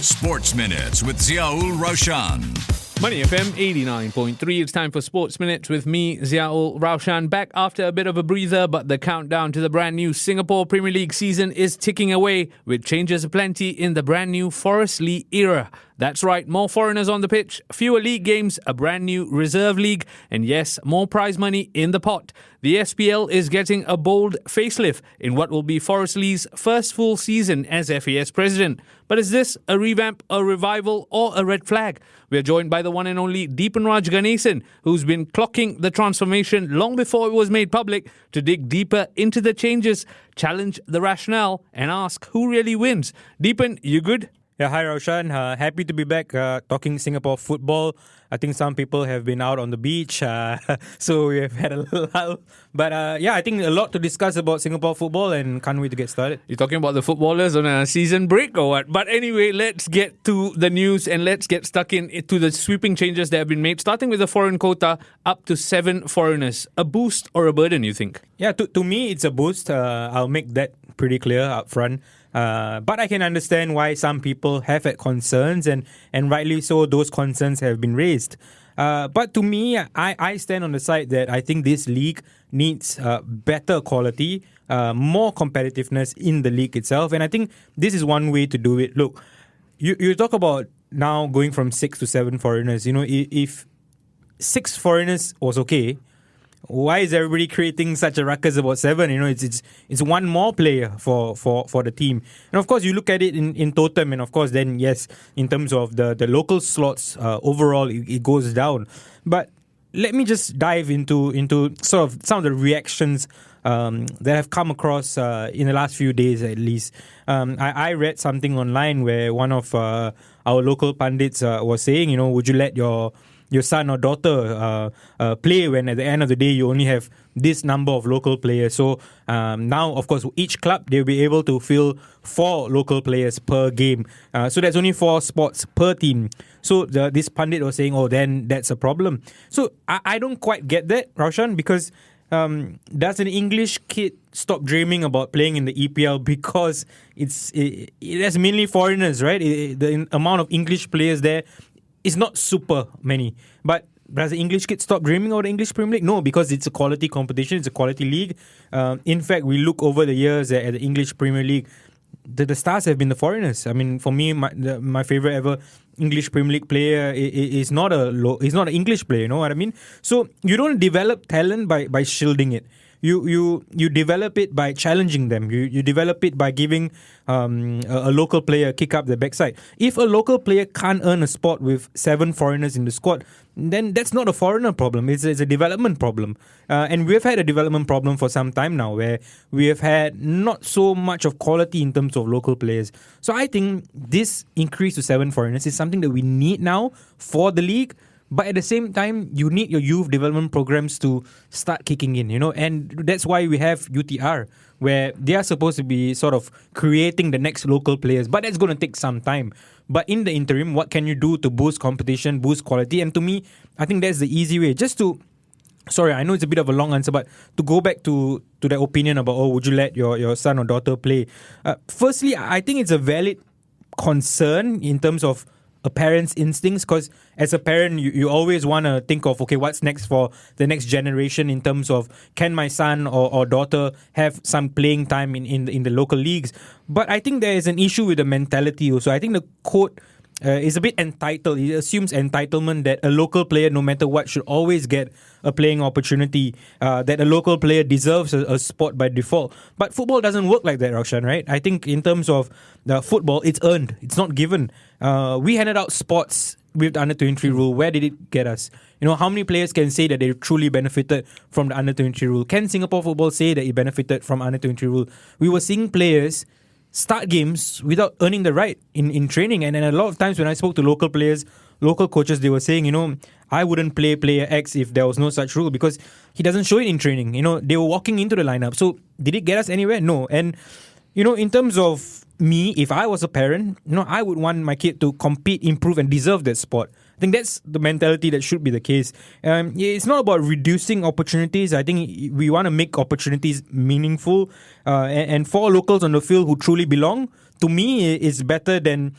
Sports Minutes with Ziaul Raushan. Money FM 89.3. It's time for Sports Minutes with me, Ziaul Raushan. Back after a bit of a breather, but the countdown to the brand new Singapore Premier League season is ticking away, with changes aplenty in the brand new Forrest Li era. That's right, more foreigners on the pitch, fewer league games, a brand new reserve league, and yes, more prize money in the pot. The SPL is getting a bold facelift in what will be Forrest Li's first full season as FAS president. But is this a revamp, a revival, or a red flag? We're joined by the one and only Deepanraj Ganesan, who's been clocking the transformation long before it was made public, to dig deeper into the changes, challenge the rationale, and ask who really wins. Deepan, you good? Yeah, hi Raushan. Happy to be back talking Singapore football. I think some people have been out on the beach, so we have had a lull. But I think a lot to discuss about Singapore football and can't wait to get started. You're talking about the footballers on a season break or what? But anyway, let's get to the news and let's get stuck into the sweeping changes that have been made, starting with the foreign quota up to 7 foreigners. A boost or a burden, you think? Yeah, to me, it's a boost. I'll make that pretty clear up front. But I can understand why some people have had concerns, and rightly so, those concerns have been raised. But to me, I stand on the side that I think this league needs better quality, more competitiveness in the league itself. And I think this is one way to do it. Look, you talk about now going from 6 to 7 foreigners. You know, if 6 foreigners was okay, why is everybody creating such a ruckus about 7? You know, it's one more player for the team. And of course, you look at it in totem, and of course, then yes, in terms of the local slots, overall, it goes down. But let me just dive into sort of some of the reactions that have come across in the last few days, at least. I read something online where one of our local pundits was saying, you know, would you let your son or daughter play when at the end of the day you only have this number of local players? So now, of course, each club, they'll be able to fill 4 local players per game. So that's only 4 spots per team. So this pundit was saying, then that's a problem. So I don't quite get that, Raushan, because does an English kid stop dreaming about playing in the EPL because it has mainly foreigners, right? The amount of English players there is not super many. But does the English kid stop dreaming of the English Premier League? No, because it's a quality competition, it's a quality league. In fact, we look over the years at the English Premier League, the stars have been the foreigners. I mean, for me, my favorite ever English Premier League player is not an English player, you know what I mean? So you don't develop talent by shielding it. You develop it by challenging them. You develop it by giving a local player a kick up the backside. If a local player can't earn a spot with 7 foreigners in the squad, then that's not a foreigner problem. It's a development problem. And we've had a development problem for some time now, where we have had not so much of quality in terms of local players. So I think this increase to 7 foreigners is something that we need now for the league. But at the same time, you need your youth development programs to start kicking in, you know, and that's why we have UTR, where they are supposed to be sort of creating the next local players. But that's going to take some time. But in the interim, what can you do to boost competition, boost quality? And to me, I think that's the easy way. Sorry, I know it's a bit of a long answer, but to go back to the opinion about, would you let your son or daughter play? Firstly, I think it's a valid concern in terms of a parent's instincts, because as a parent, you always want to think of, okay, what's next for the next generation in terms of, can my son or daughter have some playing time in the local leagues? But I think there is an issue with the mentality also. I think the quote is a bit entitled. It assumes entitlement that a local player, no matter what, should always get a playing opportunity, that a local player deserves a spot by default. But football doesn't work like that, Raushan, right? I think in terms of the football, it's earned. It's not given. We handed out spots with the under-23 rule. Where did it get us? You know, how many players can say that they truly benefited from the under-23 rule? Can Singapore football say that it benefited from under-23 rule? We were seeing players start games without earning the right in training. And a lot of times when I spoke to local players, local coaches, they were saying, you know, I wouldn't play player X if there was no such rule because he doesn't show it in training. You know, they were walking into the lineup. So did it get us anywhere? No. And, you know, in terms of me, if I was a parent, you know, I would want my kid to compete, improve and deserve that spot. I think that's the mentality that should be the case. It's not about reducing opportunities. I think we want to make opportunities meaningful and for locals on the field who truly belong to me, it's better than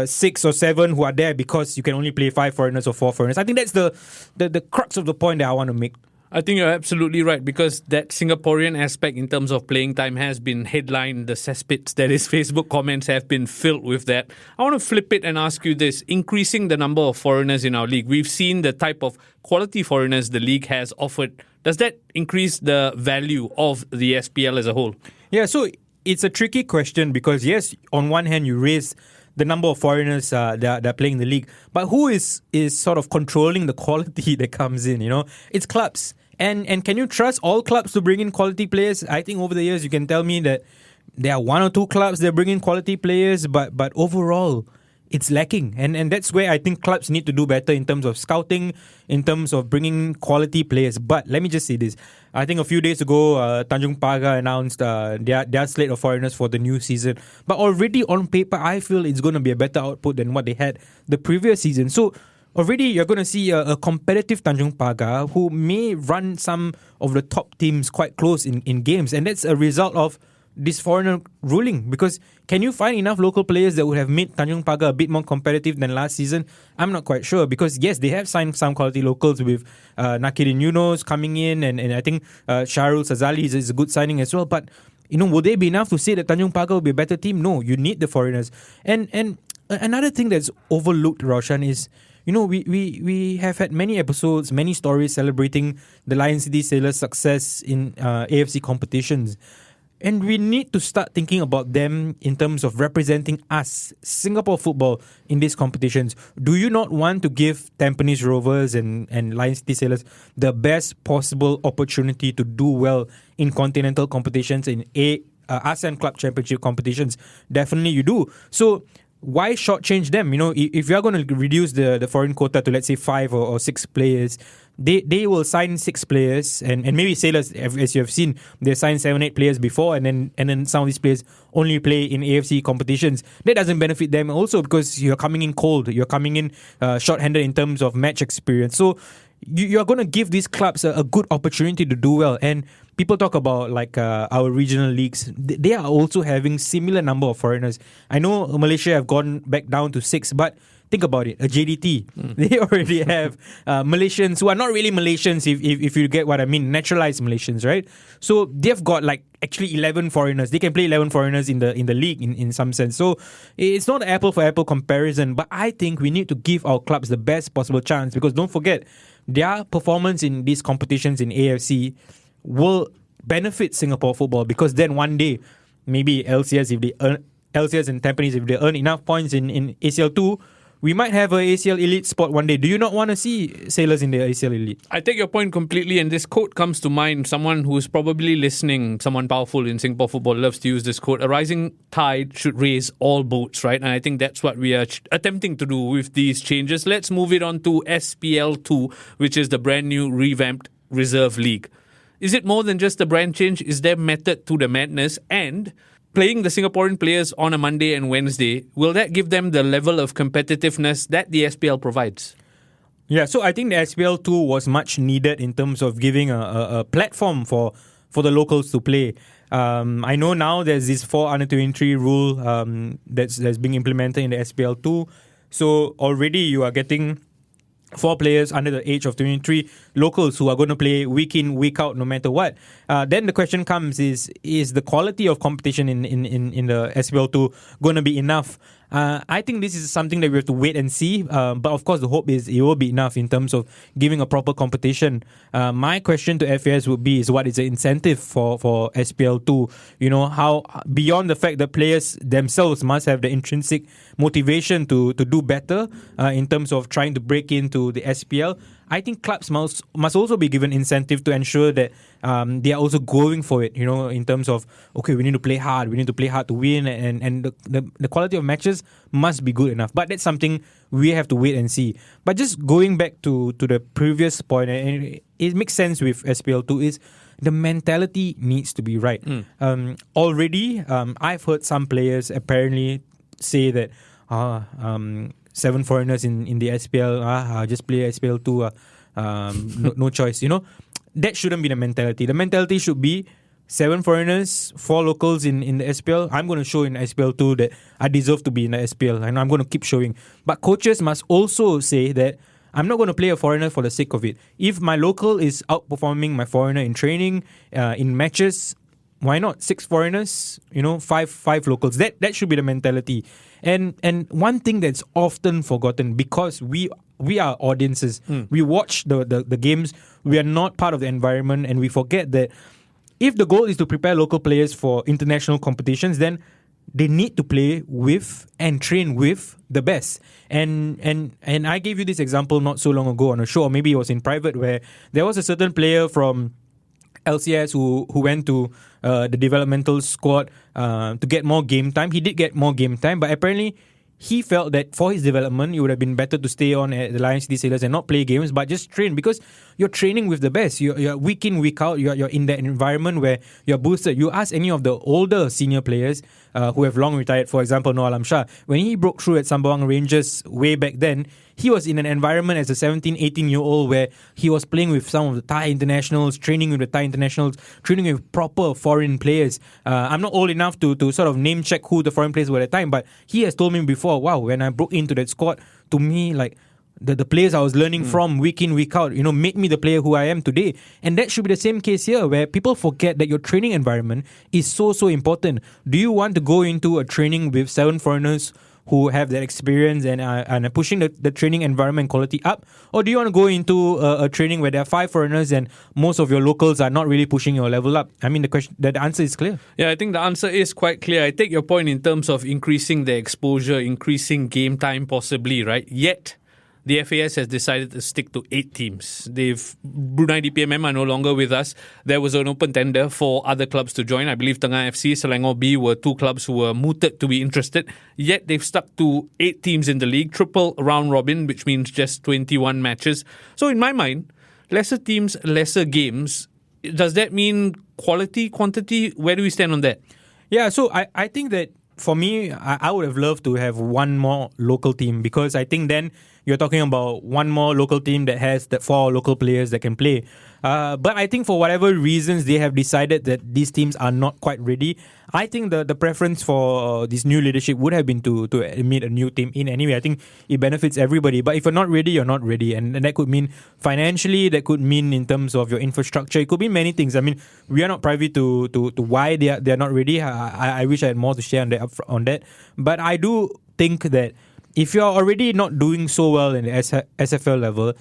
6 or 7 who are there because you can only play 5 foreigners or 4 foreigners. I think that's the crux of the point that I want to make. I think you're absolutely right, because that Singaporean aspect in terms of playing time has been headlined. The cesspits, that is, Facebook comments have been filled with that. I want to flip it and ask you this. Increasing the number of foreigners in our league, we've seen the type of quality foreigners the league has offered. Does that increase the value of the SPL as a whole? Yeah, so it's a tricky question because, yes, on one hand, you raise the number of foreigners that are playing the league, but who is sort of controlling the quality that comes in? It's clubs. And can you trust all clubs to bring in quality players? I think over the years you can tell me that there are 1 or 2 clubs that bring in quality players, but overall it's lacking. And that's where I think clubs need to do better in terms of scouting, in terms of bringing quality players. But let me just say this. I think a few days ago, Tanjung Pagar announced their slate of foreigners for the new season. But already on paper, I feel it's going to be a better output than what they had the previous season. So already you're going to see a competitive Tanjung Pagar who may run some of the top teams quite close in games. And that's a result of this foreigner ruling, because can you find enough local players that would have made Tanjung Pagar a bit more competitive than last season? I'm not quite sure, because yes, they have signed some quality locals with Nakirin Yunos coming in, and I think Shahrul Sazali is a good signing as well, but will they be enough to say that Tanjung Pagar will be a better team? No, you need the foreigners. And another thing that's overlooked, Raushan, is we have had many episodes, many stories celebrating the Lion City Sailors' success in AFC competitions. And we need to start thinking about them in terms of representing us, Singapore football, in these competitions. Do you not want to give Tampines Rovers and Lion City Sailors the best possible opportunity to do well in continental competitions, in ASEAN Club Championship competitions? Definitely you do. So why shortchange them? If you are going to reduce the foreign quota to, let's say, 5 or 6 players, they will sign 6 players, and maybe Sailors, as you have seen, they signed 7-8 players before, and then some of these players only play in AFC competitions. That doesn't benefit them also, because you're coming in cold, you're coming in short-handed in terms of match experience. So you're going to give these clubs a good opportunity to do well. And people talk about our regional leagues. They are also having similar number of foreigners. I know Malaysia have gone back down to 6, but think about it, a JDT, they already have Malaysians who are not really Malaysians, if you get what I mean, naturalized Malaysians, right? So they've got actually 11 foreigners. They can play 11 foreigners in the league in some sense. So it's not apple for apple comparison, but I think we need to give our clubs the best possible chance, because don't forget, their performance in these competitions in AFC will benefit Singapore football, because then one day, maybe LCS and Tampines, if they earn enough points in ACL2, we might have a ACL Elite spot one day. Do you not want to see Sailors in the ACL Elite? I take your point completely, and this quote comes to mind. Someone who's probably listening, someone powerful in Singapore football, loves to use this quote: a rising tide should raise all boats, right? And I think that's what we are attempting to do with these changes. Let's move it on to SPL2, which is the brand new revamped Reserve League. Is it more than just a brand change? Is there method to the madness? And playing the Singaporean players on a Monday and Wednesday, will that give them the level of competitiveness that the SPL provides? Yeah, so I think the SPL2 was much needed in terms of giving a platform for the locals to play. I know now there's this 4 under 23 rule that's being implemented in the SPL2. So already you are getting 4 players under the age of 23, locals who are going to play week in, week out, no matter what. Then the question comes is the quality of competition in the SPL2 going to be enough? I think this is something that we have to wait and see. But of course, the hope is it will be enough in terms of giving a proper competition. My question to FAS would be: what is the incentive for SPL2? How, beyond the fact that players themselves must have the intrinsic motivation to do better in terms of trying to break into the SPL, I think clubs must also be given incentive to ensure that they are also going for it, in terms of, okay, we need to play hard to win, and the quality of matches must be good enough. But that's something we have to wait and see. But just going back to the previous point, and it makes sense with SPL2, is the mentality needs to be right. Already, I've heard some players apparently say that 7 foreigners in the SPL, just play SPL2, no choice. That shouldn't be the mentality. The mentality should be 7 foreigners, 4 locals in the SPL. I'm going to show in SPL 2 that I deserve to be in the SPL, and I'm going to keep showing. But coaches must also say that I'm not going to play a foreigner for the sake of it. If my local is outperforming my foreigner in training, in matches, why not 6 foreigners? 5 locals. That should be the mentality. And one thing that's often forgotten, because we are audiences, we watch the games, we are not part of the environment, and we forget that if the goal is to prepare local players for international competitions, then they need to play with and train with the best. And I gave you this example not so long ago on a show, or maybe it was in private, where there was a certain player from LCS who went to the developmental squad to get more game time. He did get more game time, but apparently he felt that for his development, it would have been better to stay on at the Lion City Sailors and not play games, but just train, because you're training with the best. You're week in, week out. You're in that environment where you're boosted. You ask any of the older senior players who have long retired, for example, Noah Alam Shah, when he broke through at Sembawang Rangers way back then, he was in an environment as a 17, 18-year-old where he was playing with some of the Thai internationals, training with the Thai internationals, training with proper foreign players. I'm not old enough to sort of name check who the foreign players were at the time, but he has told me before, wow, when I broke into that squad, to me, like, the players I was learning from week in, week out, made me the player who I am today. And that should be the same case here, where people forget that your training environment is so important. Do you want to go into a training with 7 foreigners who have that experience and are pushing the training environment quality up? Or do you want to go into a training where there are 5 foreigners and most of your locals are not really pushing your level up? I mean, the answer is clear. Yeah, I think the answer is quite clear. I take your point in terms of increasing the exposure, increasing game time possibly, right? Yet, the FAS has decided to stick to 8 teams. Brunei DPMM are no longer with us. There was an open tender for other clubs to join. I believe Tengah FC, Selangor B were 2 clubs who were mooted to be interested. Yet they've stuck to 8 teams in the league, triple round robin, which means just 21 matches. So in my mind, lesser teams, lesser games. Does that mean quality, quantity? Where do we stand on that? Yeah, so I think that for me, I would have loved to have one more local team, because I think then you're talking about one more local team that has the 4 local players that can play. But I think for whatever reasons they have decided that these teams are not quite ready. I think the preference for this new leadership would have been to admit a new team in anyway. I think it benefits everybody. But if you're not ready, you're not ready. And that could mean financially, that could mean in terms of your infrastructure. It could mean many things. I mean, we are not privy to why they are not ready. I wish I had more to share on that. But I do think that if you're already not doing so well in the SFL level,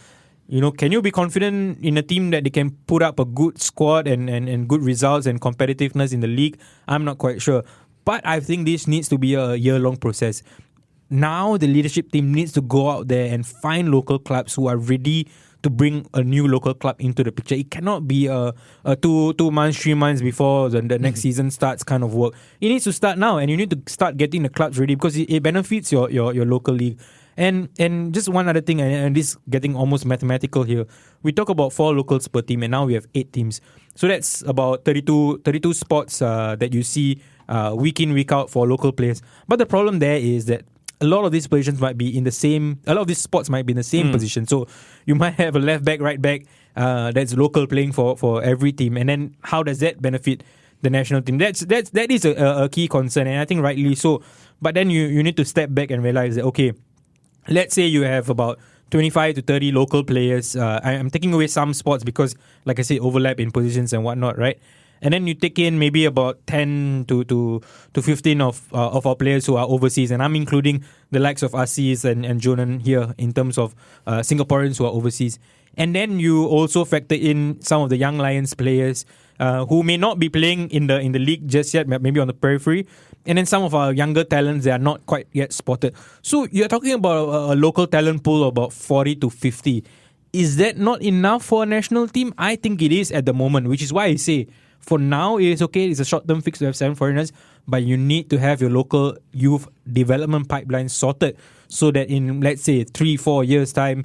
can you be confident in a team that they can put up a good squad and good results and competitiveness in the league? I'm not quite sure. But I think this needs to be a year-long process. Now the leadership team needs to go out there and find local clubs who are ready to bring a new local club into the picture. It cannot be a 2 months, 3 months before the next season starts kind of work. It needs to start now, and you need to start getting the clubs ready, because it benefits your local league. And just one other thing, and this getting almost mathematical here. We talk about 4 locals per team, and now we have 8 teams. So that's about 32 spots that you see week in, week out for local players. But the problem there is that a lot of these positions might be a lot of these spots might be in the same position. So you might have a left back, right back that's local playing for every team. And then how does that benefit the national team? That is a key concern, and I think rightly so. But then you need to step back and realize that, okay, let's say you have about 25 to 30 local players. I'm taking away some spots because, like I said, overlap in positions and whatnot, right? And then you take in maybe about 10 to 15 of our players who are overseas. And I'm including the likes of Aziz and Jonan here in terms of Singaporeans who are overseas. And then you also factor in some of the Young Lions players who may not be playing in the league just yet, maybe on the periphery. And then some of our younger talents that are not quite yet spotted. So you're talking about a local talent pool of about 40 to 50. Is that not enough for a national team? I think it is at the moment, which is why I say, for now, it is okay. It's a short-term fix to have 7 foreigners, but you need to have your local youth development pipeline sorted so that in, let's say, 3-4 years' time,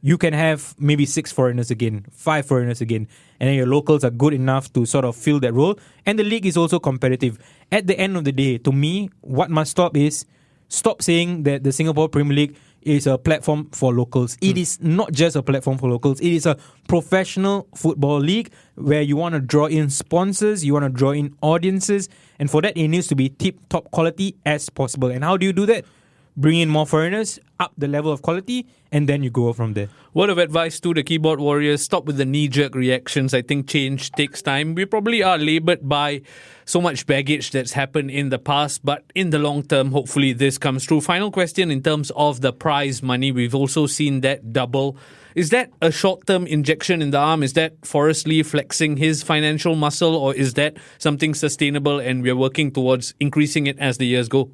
you can have maybe 6 foreigners again, 5 foreigners again, and then your locals are good enough to sort of fill that role. And the league is also competitive. At the end of the day, to me, what must stop is stop saying that the Singapore Premier League is a platform for locals. It is not just a platform for locals. It is a professional football league where you want to draw in sponsors, you want to draw in audiences, and for that it needs to be tip-top quality as possible. And how do you do that? Bring in more foreigners, up the level of quality, and then you go from there. Word of advice to the keyboard warriors, stop with the knee-jerk reactions. I think change takes time. We probably are laboured by so much baggage that's happened in the past, but in the long term, hopefully this comes true. Final question in terms of the prize money. We've also seen that double. Is that a short-term injection in the arm? Is that Forrest Li flexing his financial muscle, or is that something sustainable and we're working towards increasing it as the years go?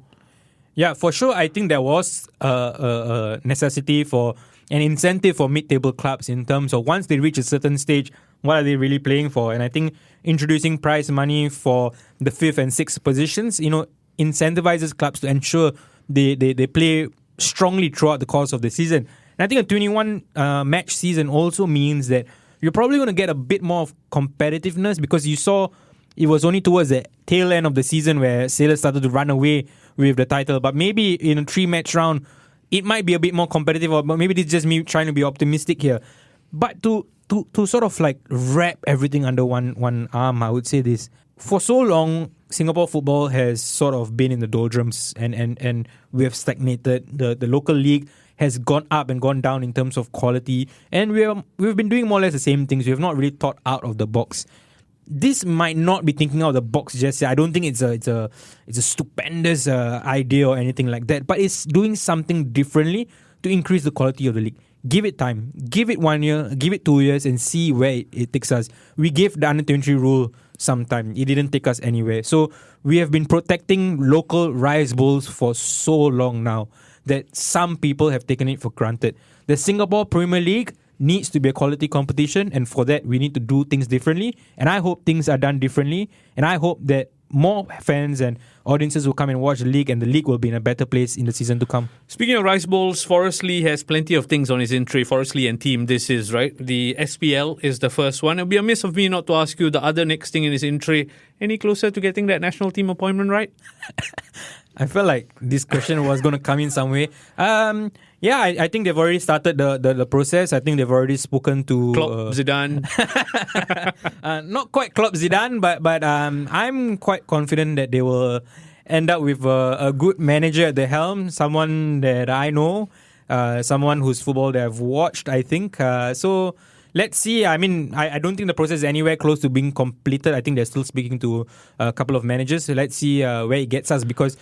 Yeah, for sure. I think there was a necessity for an incentive for mid-table clubs in terms of once they reach a certain stage, what are they really playing for? And I think introducing prize money for the 5th and 6th positions, incentivizes clubs to ensure they play strongly throughout the course of the season. And I think a 21 match season also means that you're probably going to get a bit more of competitiveness, because you saw it was only towards the tail end of the season where Sailors started to run away with the title. But maybe in a 3-match round, it might be a bit more competitive, or maybe it's just me trying to be optimistic here. But to sort of like wrap everything under one arm, I would say this. For so long, Singapore football has sort of been in the doldrums, and we have stagnated. The local league has gone up and gone down in terms of quality, and we've been doing more or less the same things. We have not really thought out of the box. This might not be thinking out of the box just yet. I don't think it's a stupendous idea or anything like that, but it's doing something differently to increase the quality of the league. Give it time. Give it 1 year, give it 2 years, and see where it takes us. We gave the under-23 rule some time. It didn't take us anywhere. So we have been protecting local rice bowls for so long now that some people have taken it for granted. The Singapore Premier League needs to be a quality competition, and for that we need to do things differently, and I hope things are done differently, and I hope that more fans and audiences will come and watch the league, and the league will be in a better place in the season to come. Speaking of rice bowls, Forrest Li has plenty of things on his in-tray. Forrest Li and team, this is, right? The SPL is the first one. It would be amiss of me not to ask you the other next thing in his in-tray. Any closer to getting that national team appointment right? I felt like this question was going to come in some way. I think they've already started the process. I think they've already spoken to Klopp, Zidane. Not quite Klopp, Zidane, but I'm quite confident that they will end up with a good manager at the helm, someone that I know, someone whose football they have watched, I think. So let's see. I mean, I don't think the process is anywhere close to being completed. I think they're still speaking to a couple of managers. So let's see where it gets us, because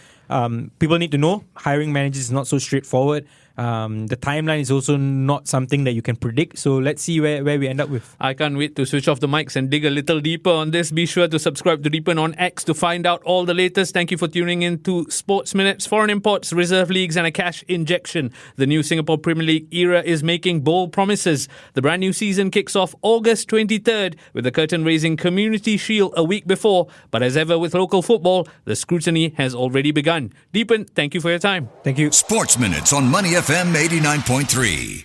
people need to know hiring managers is not so straightforward. The timeline is also not something that you can predict. So let's see where we end up with. I can't wait to switch off the mics and dig a little deeper on this. Be sure to subscribe to Deepen on X to find out all the latest. Thank you for tuning in to Sports Minutes. Foreign imports, reserve leagues, and a cash injection. The new Singapore Premier League era is making bold promises. The brand new season kicks off August 23rd with the curtain-raising Community Shield a week before. But as ever with local football, the scrutiny has already begun. Deepen, thank you for your time. Thank you. Sports Minutes on Money FM 89.3.